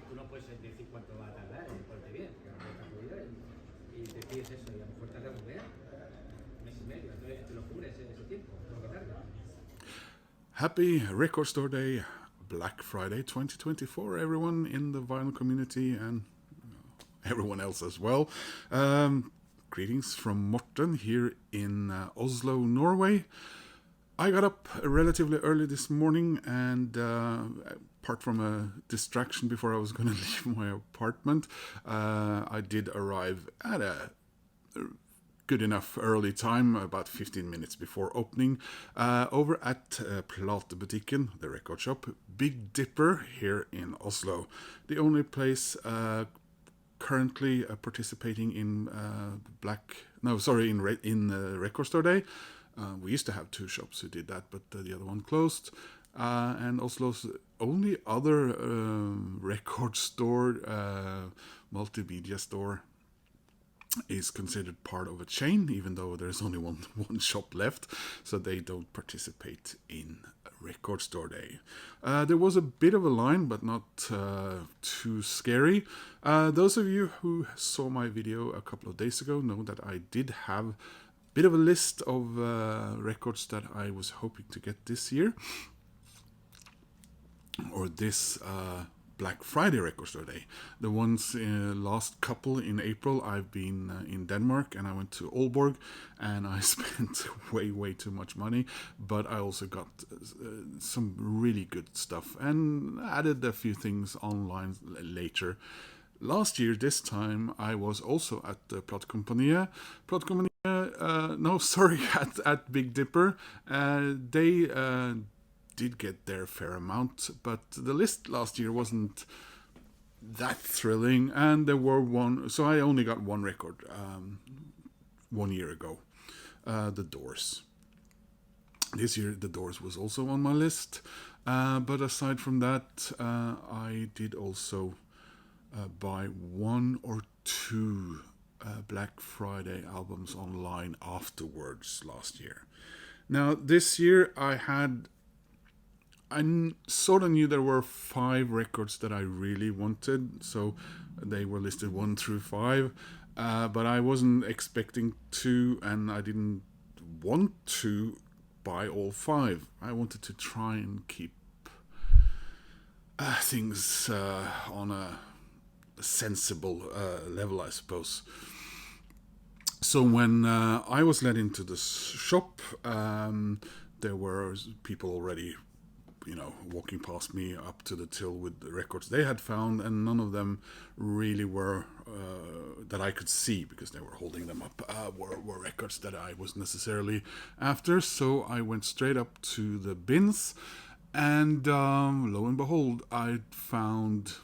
tú no puedes decir cuánto va a tardar en ponerte bien, porque no está jodido y te pides eso y a lo mejor tarda un mes y medio, entonces te lo cubres ese tiempo, lo que tarda. Happy Record Store Day, Black Friday 2024, everyone in the vinyl community and everyone else as well. Greetings from Morten here in Oslo, Norway. I got up relatively early this morning, and apart from a distraction before I was going to leave my apartment, I did arrive at a good enough early time, about 15 minutes before opening, over at Platebutikken, the record shop, Big Dipper here in Oslo. The only place currently participating in Record Store Day. We used to have two shops who did that, but the other one closed. And Oslo's only other record store, multimedia store, is considered part of a chain, even though there's only one shop left, so they don't participate in Record Store Day. There was a bit of a line, but not too scary. Those of you who saw my video a couple of days ago know that I did have a bit of a list of records that I was hoping to get this year, or this Black Friday Record Store Day. The ones last couple in April, I've been in Denmark, and I went to Aalborg, and I spent way too much money, but I also got some really good stuff and added a few things online later. Last year, this time, I was also at the Platkompaniet, at Big Dipper. They did get their fair amount, but the list last year wasn't that thrilling, and there were so I only got one record 1 year ago, The Doors. This year The Doors was also on my list, but aside from that, I did also buy one or two Black Friday albums online afterwards last year. Now this year I sort of knew there were 5 records that I really wanted, so they were listed 1 through 5, but I wasn't expecting to, and I didn't want to buy all 5. I wanted to try and keep things on a sensible level, I suppose. So when I was led into the shop, there were people already walking past me up to the till with the records they had found, and none of them really were that I could see, because they were holding them up, were records that I was necessarily after. So I went straight up to the bins, and lo and behold, I found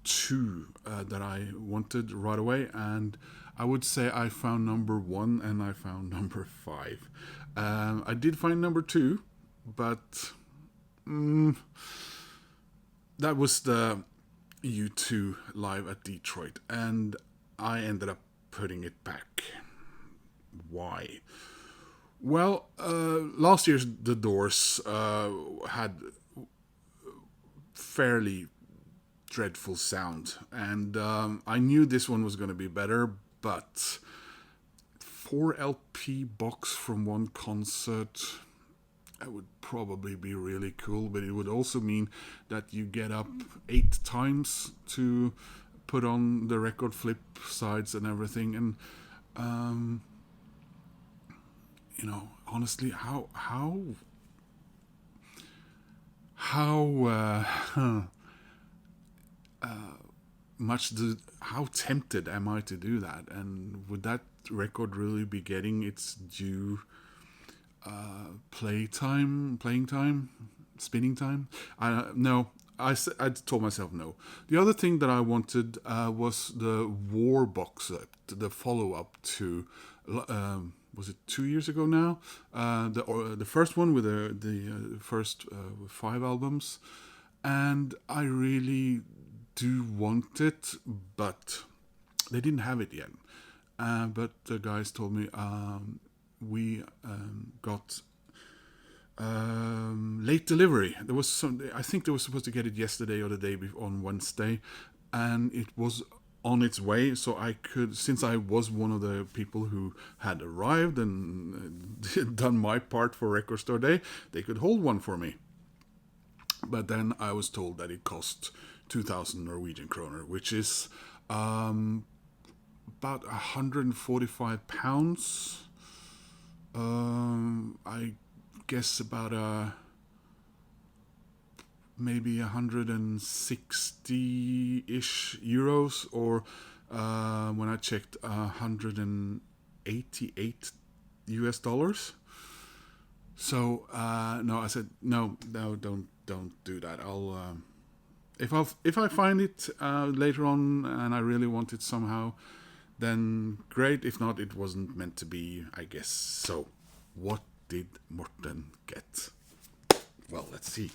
2 that I wanted right away, and I would say I found number 1 and I found number 5. I did find number 2, but that was the U2 live at Detroit, and I ended up putting it back. Why? Well, last year's The Doors had fairly dreadful sound, and I knew this one was going to be better, but 4 LP box from one concert, that would probably be really cool, but it would also mean that you get up 8 times to put on the record flip sides and everything, and honestly, how how tempted am I to do that? And would that record really be getting its due playing time, spinning time? No, I told myself no. The other thing that I wanted was the War box set, the follow-up to, was it 2 years ago now? The first one with the first 5 albums, and I really do want it, but they didn't have it yet. But the guys told me we got late delivery. There was some. I think they were supposed to get it yesterday or the day before, on Wednesday, and it was on its way. So I could, since I was one of the people who had arrived and done my part for Record Store Day, they could hold one for me. But then I was told that it cost 2,000 Norwegian kroner, which is about 145 pounds. I guess about maybe 160-ish euros, or when I checked, 188 US dollars. So no, I said no, don't do that. I'll if I find it later on and I really want it somehow, then great. If not, it wasn't meant to be, I guess. So what did Morten get? Well, let's see.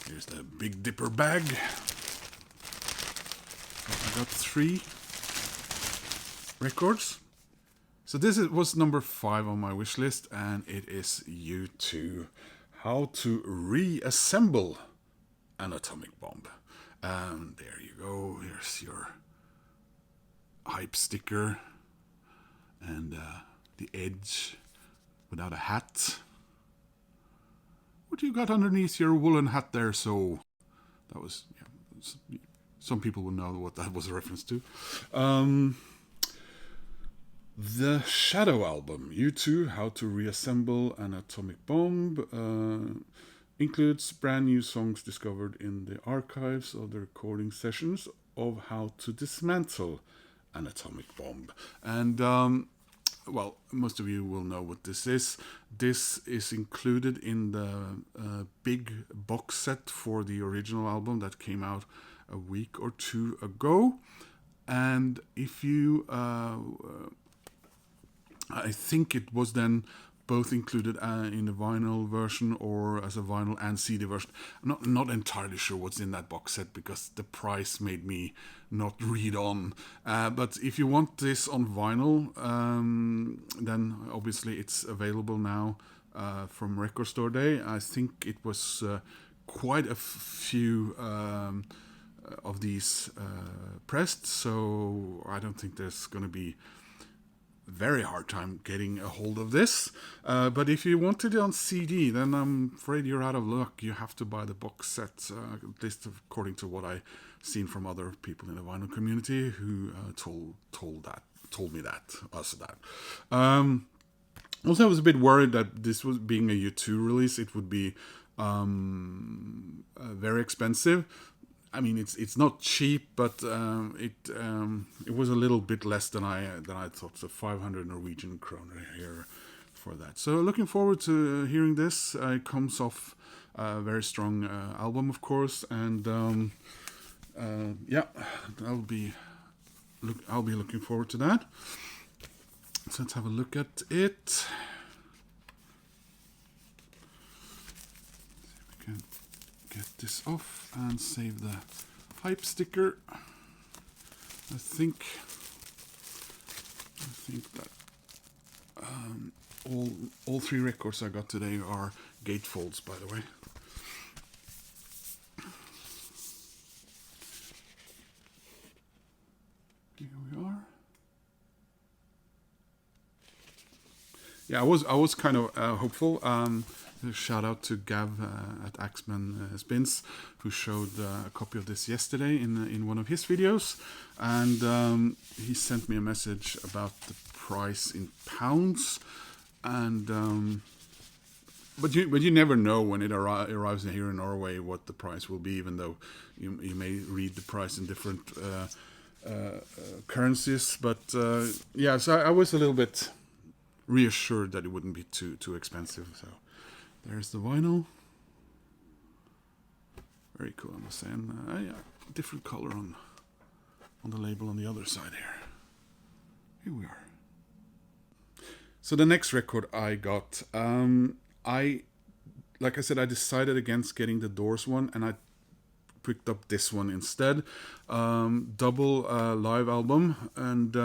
Here's the Big Dipper bag. I got 3 records. So this was number 5 on my wish list, and it is U2, How to Reassemble an Atomic Bomb. And there you go. Here's your hype sticker and the edge without a hat. What do you got underneath your woolen hat there? So that was, yeah, some people will know what that was a reference to. The Shadow album, U2, How to Reassemble an Atomic Bomb, includes brand new songs discovered in the archives of the recording sessions of How to Dismantle an Atomic Bomb. And well, most of you will know what this is. This is included in the big box set for the original album that came out a week or 2 ago. And if you, I think it was then both included in the vinyl version or as a vinyl and CD version. I'm not entirely sure what's in that box set because the price made me not read on. But if you want this on vinyl, then obviously it's available now from Record Store Day. I think it was quite a few of these pressed, so I don't think there's going to be very hard time getting a hold of this. But if you wanted it on CD, then I'm afraid you're out of luck. You have to buy the box set, at least according to what I've seen from other people in the vinyl community who told me that. Also, I was a bit worried that this was being a U2 release, it would be very expensive. I mean, it's not cheap, but it was a little bit less than I thought. So 500 Norwegian kroner here for that. So looking forward to hearing this. It comes off a very strong album, of course, and yeah, I'll be looking forward to that. So let's have a look at it. See if we can get this off and save the hype sticker. I think that all 3 records I got today are gatefolds, by the way. Here we are. Yeah, I was kind of hopeful. Shout out to Gav at Axeman Spins, who showed a copy of this yesterday in one of his videos, and he sent me a message about the price in pounds, and but you never know when it arrives here in Norway what the price will be, even though you may read the price in different currencies. But yeah, so I was a little bit reassured that it wouldn't be too expensive. So there's the vinyl. Very cool, I must say. And yeah, different color on the label on the other side here. Here we are. So the next record I got, like I said, I decided against getting the Doors one, and I picked up this one instead. Double live album, and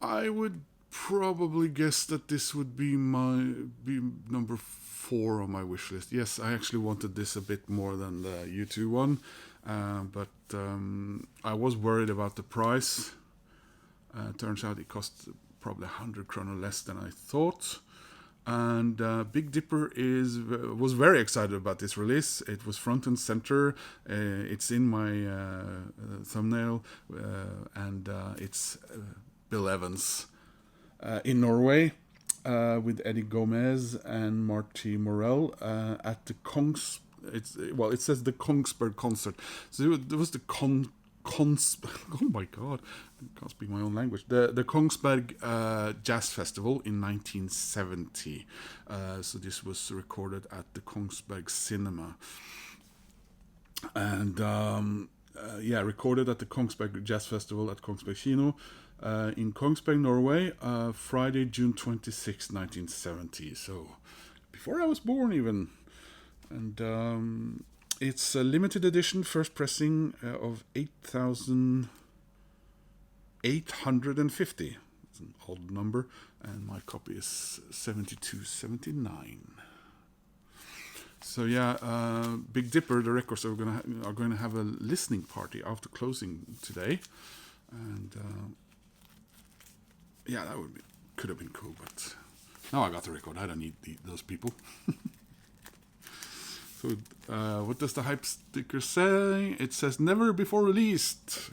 I would probably guess that this would be number 4 on my wish list. Yes, I actually wanted this a bit more than the U2 one, but I was worried about the price. Turns out it cost probably 100 kroner less than I thought. And Big Dipper was very excited about this release. It was front and center. It's in my thumbnail, and it's Bill Evans in Norway with Eddie Gomez and Marty Morell at the it says the Kongsberg concert. So there was the oh my god, I can't speak my own language. The Kongsberg Jazz Festival in 1970. So this was recorded at the Kongsberg Cinema. And recorded at the Kongsberg Jazz Festival at Kongsberg Kino in Kongsberg, Norway, Friday, June 26, 1970. So before I was born even. And it's a limited edition first pressing of 8,850. It's an odd number, and my copy is 7279. So yeah, Big Dipper, the records are going to have a listening party after closing today, and that could have been cool, but now I got the record. I don't need those people. So, what does the hype sticker say? It says never before released!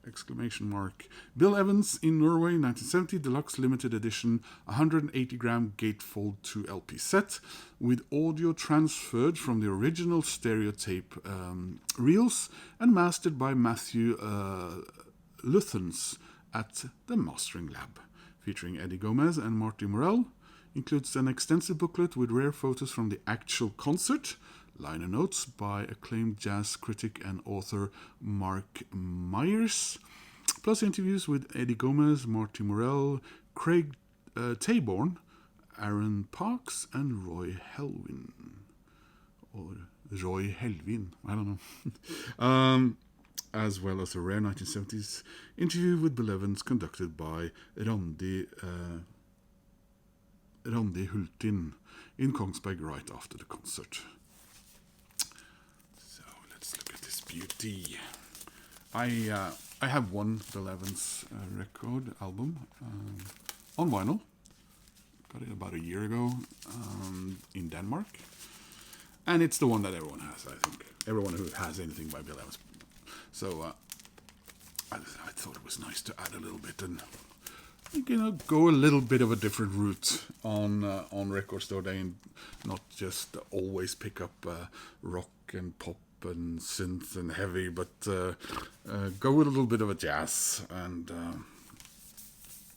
Exclamation mark. Bill Evans in Norway, 1970, deluxe limited edition, 180 gram gatefold 2 LP set with audio transferred from the original stereo tape reels and mastered by Matthew Luthens at the Mastering Lab, featuring Eddie Gomez and Marty Morell. Includes an extensive booklet with rare photos from the actual concert, liner notes by acclaimed jazz critic and author Mark Myers, plus interviews with Eddie Gomez, Marty Morell, Craig Taborn, Aaron Parks, and Roy Helvin. Or Roy Helvin, I don't know. As well as a rare 1970s interview with Bill Evans conducted by Randi Hultin in Kongsberg right after the concert. So let's look at this beauty. I have one Bill Evans record album on vinyl. Got it about a year ago in Denmark. And it's the one that everyone has, I think. Everyone who has anything by Bill Evans. So I thought it was nice to add a little bit and go a little bit of a different route on Record Store Day and not just always pick up rock and pop and synth and heavy, but go with a little bit of a jazz. And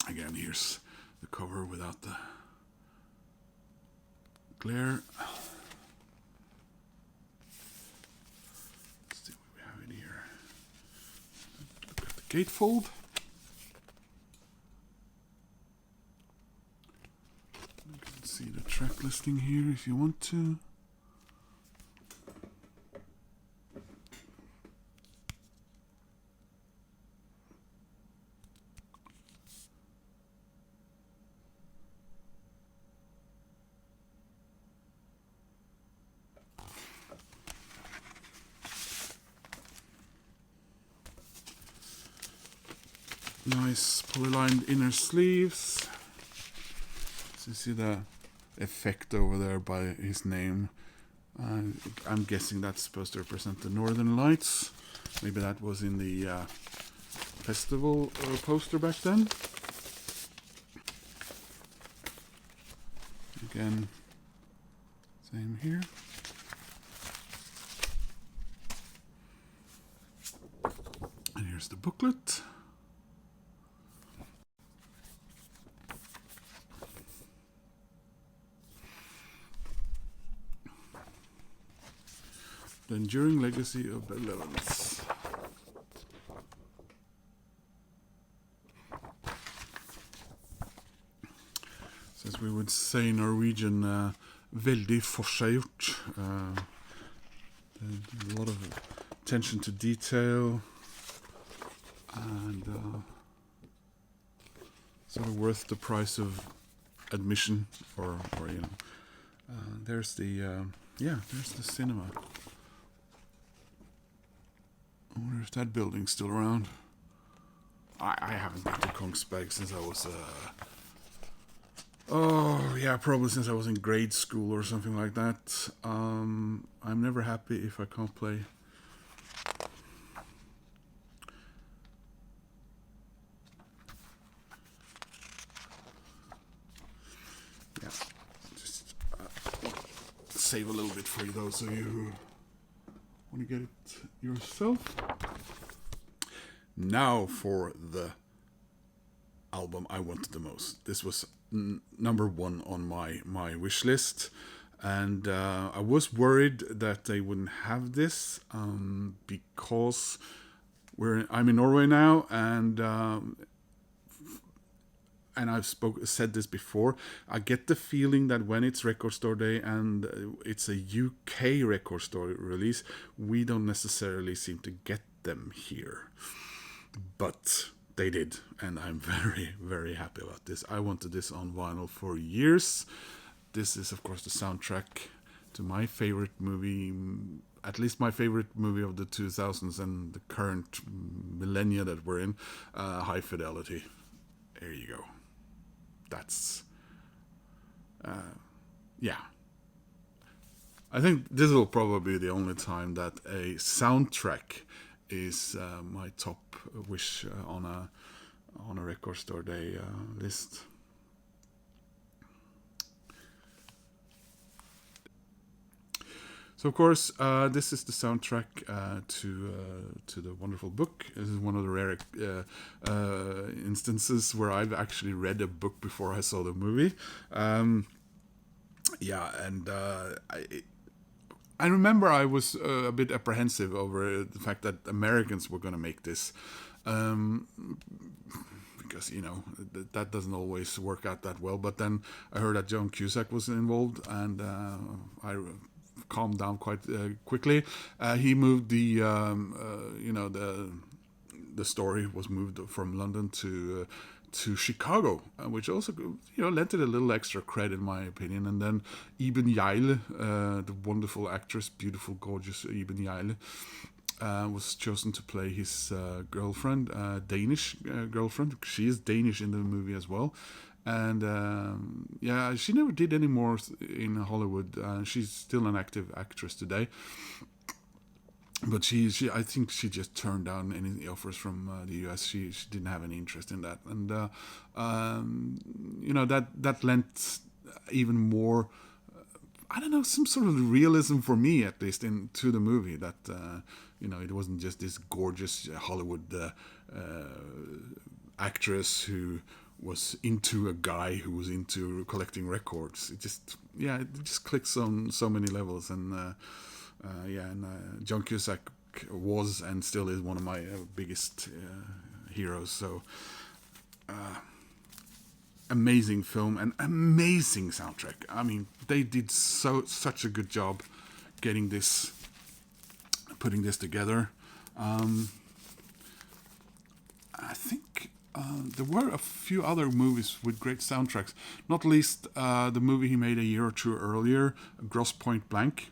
again, here's the cover without the glare. Let's see what we have in here. Look at the gatefold. See the track listing here if you want to. Nice polylined inner sleeves. So you see the effect over there by his name. I'm guessing that's supposed to represent the Northern Lights. Maybe that was in the festival poster back then. Again, same here. And here's the booklet. The enduring legacy of Bill Evans. As we would say in Norwegian, veldig forseggjort. A lot of attention to detail and sort of worth the price of admission, or there's the there's the cinema. I wonder if that building's still around. I haven't been to Kongsberg since I was probably since I was in grade school or something like that. I'm never happy if I can't play. Yeah, just save a little bit for you, those of you who want to get it yourself. Now for the album I wanted the most. This was number one on my wish list, and I was worried that they wouldn't have this because I'm in Norway now, and I've said this before. I get the feeling that when it's Record Store Day and it's a UK Record Store release, we don't necessarily seem to get them here. But they did, and I'm very, very happy about this. I wanted this on vinyl for years. This is, of course, the soundtrack to my favorite movie, at least my favorite movie of the 2000s and the current millennia that we're in, High Fidelity. There you go. That's, I think this will probably be the only time that a soundtrack is my top wish on a Record Store Day list. So of course, this is the soundtrack to the wonderful book. This is one of the rare instances where I've actually read a book before I saw the movie. I remember I was a bit apprehensive over the fact that Americans were going to make this, because that doesn't always work out that well. But then I heard that John Cusack was involved, and I calmed down quite quickly. He moved the story was moved from London to Chicago, which also lent it a little extra credit in my opinion. And then Iben Hjejle, the wonderful actress, beautiful, gorgeous Iben Hjejle, was chosen to play his girlfriend, Danish girlfriend. She is Danish in the movie as well. And she never did any more in Hollywood. She's still an active actress today. But I think she just turned down any offers from the US. She didn't have any interest in that, and that lent even more. I don't know, some sort of realism for me, at least, into the movie. That it wasn't just this gorgeous Hollywood actress who was into a guy who was into collecting records. It just clicks on so many levels, and. John Cusack was and still is one of my biggest heroes. So, amazing film and amazing soundtrack. I mean, they did such a good job putting this together. I think there were a few other movies with great soundtracks. Not least the movie he made a year or two earlier, Grosse Pointe Blank.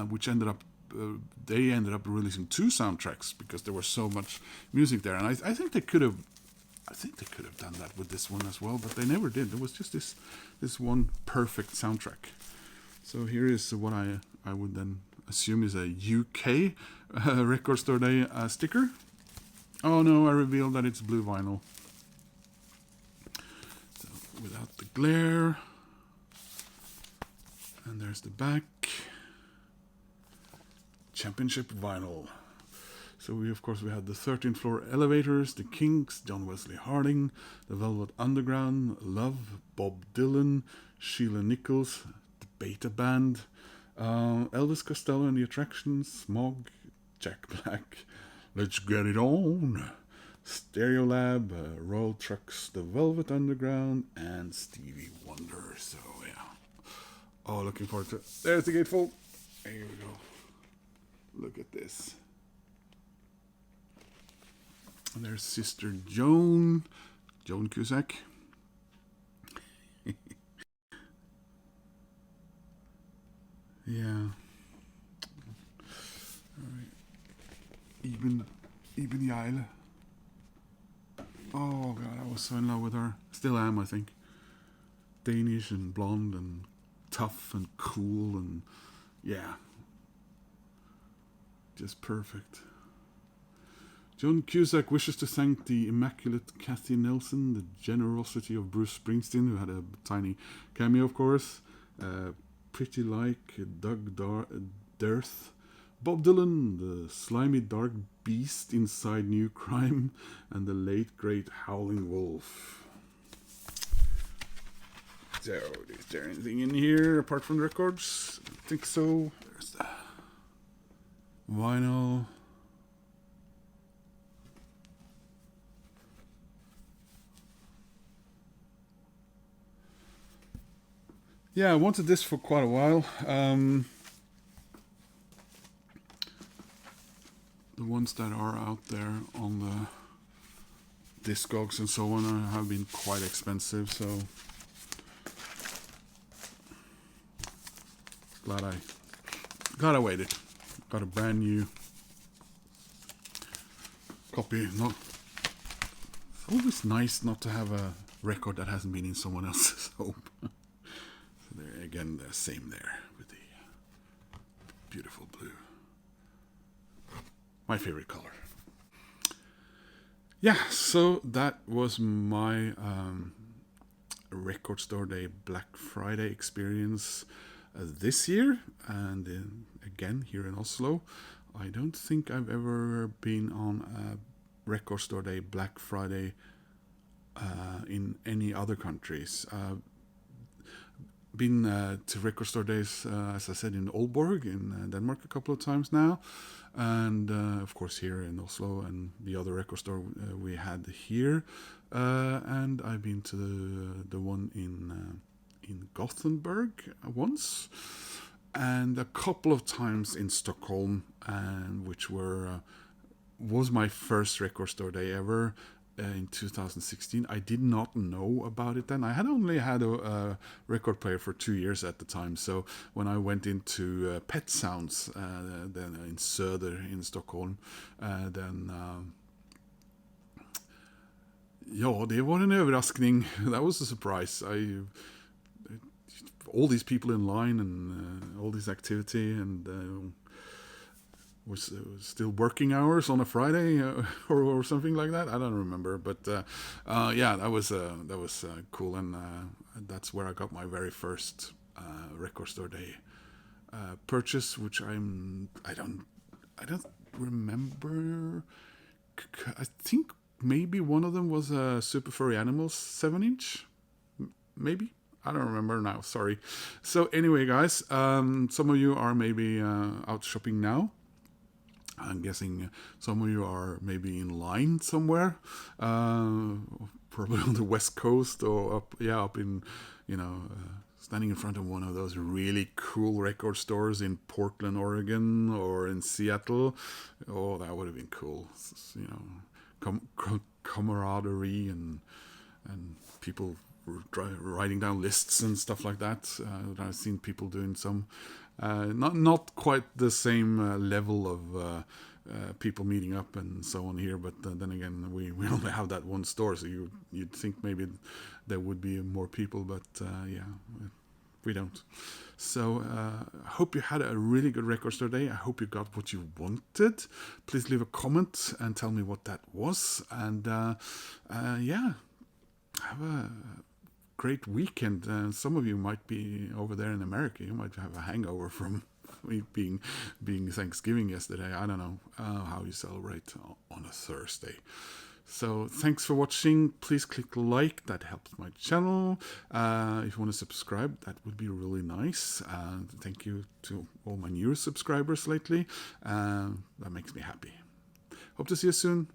Which they ended up releasing 2 soundtracks because there was so much music there, and I think they could have done that with this one as well, but they never did. There was just this one perfect soundtrack. So here is what I would then assume is a UK Record Store Day sticker. Oh no, I revealed that it's blue vinyl. So without the glare, and there's the back. Championship vinyl. So we had the 13th Floor Elevators, the Kinks, John Wesley Harding, the Velvet Underground, Love, Bob Dylan, Sheila Nichols, the Beta Band, Elvis Costello and the Attractions, Smog, Jack Black, Let's Get It On, Stereolab, Royal Trucks, the Velvet Underground, and Stevie Wonder. So looking forward to it. There's the gatefold. There we go. Look at this. And there's Sister Joan, Joan Cusack. Yeah. Alright. Even Yael. Oh god, I was so in love with her. Still am, I think. Danish and blonde and tough and cool and yeah. Just perfect. Joan Cusack wishes to thank the immaculate Kathy Nelson, the generosity of Bruce Springsteen, who had a tiny cameo, of course. Pretty Like, Doug Dearth, Bob Dylan, the slimy dark beast inside New Crime, and the late great Howling Wolf. So, is there anything in here apart from the records? I think so. There's the vinyl. Yeah, I wanted this for quite a while. The ones that are out there on the Discogs and so on have been quite expensive, so glad I waited. Got a brand new copy. Not always nice not to have a record that hasn't been in someone else's home. So there again, the same there with the beautiful blue. My favorite color. Yeah, so that was my Record Store Day Black Friday experience this year, and again here in Oslo. I don't think I've ever been on a Record Store Day Black Friday in any other countries. Been to Record Store Days, as I said, in Aalborg in Denmark a couple of times now, and of course here in Oslo and the other record store we had here, and I've been to the one in Gothenburg once, and a couple of times in Stockholm, and which was my first Record Store Day ever. In 2016, I did not know about it then. I had only had a record player for 2 years at the time. So when I went into Pet Sounds, then in Söder in Stockholm, then ja, det var en överraskning. That was a surprise. All these people in line and all this activity, and was still working hours on a Friday or something like that. I don't remember, but yeah, that was cool, and that's where I got my very first Record Store Day purchase, which I don't remember. I think maybe one of them was a Super Furry Animals 7-inch, maybe. I don't remember now. Sorry. So anyway, guys, some of you are maybe out shopping now. I'm guessing some of you are maybe in line somewhere, probably on the West Coast or up in, standing in front of one of those really cool record stores in Portland, Oregon, or in Seattle. Oh, that would have been cool. Camaraderie and people writing down lists and stuff like that. I've seen people doing some. Not quite the same level of people meeting up and so on here, but then again, we only have that one store, so you'd think maybe there would be more people, but yeah, we don't. So I hope you had a really good Record Store Day. I hope you got what you wanted. Please leave a comment and tell me what that was, and yeah, have a great weekend. Some of you might be over there in America. You might have a hangover from being Thanksgiving yesterday. I don't know how you celebrate on a Thursday. So thanks for watching. Please click like. That helps my channel. If you want to subscribe, that would be really nice. Thank you to all my new subscribers lately. That makes me happy. Hope to see you soon.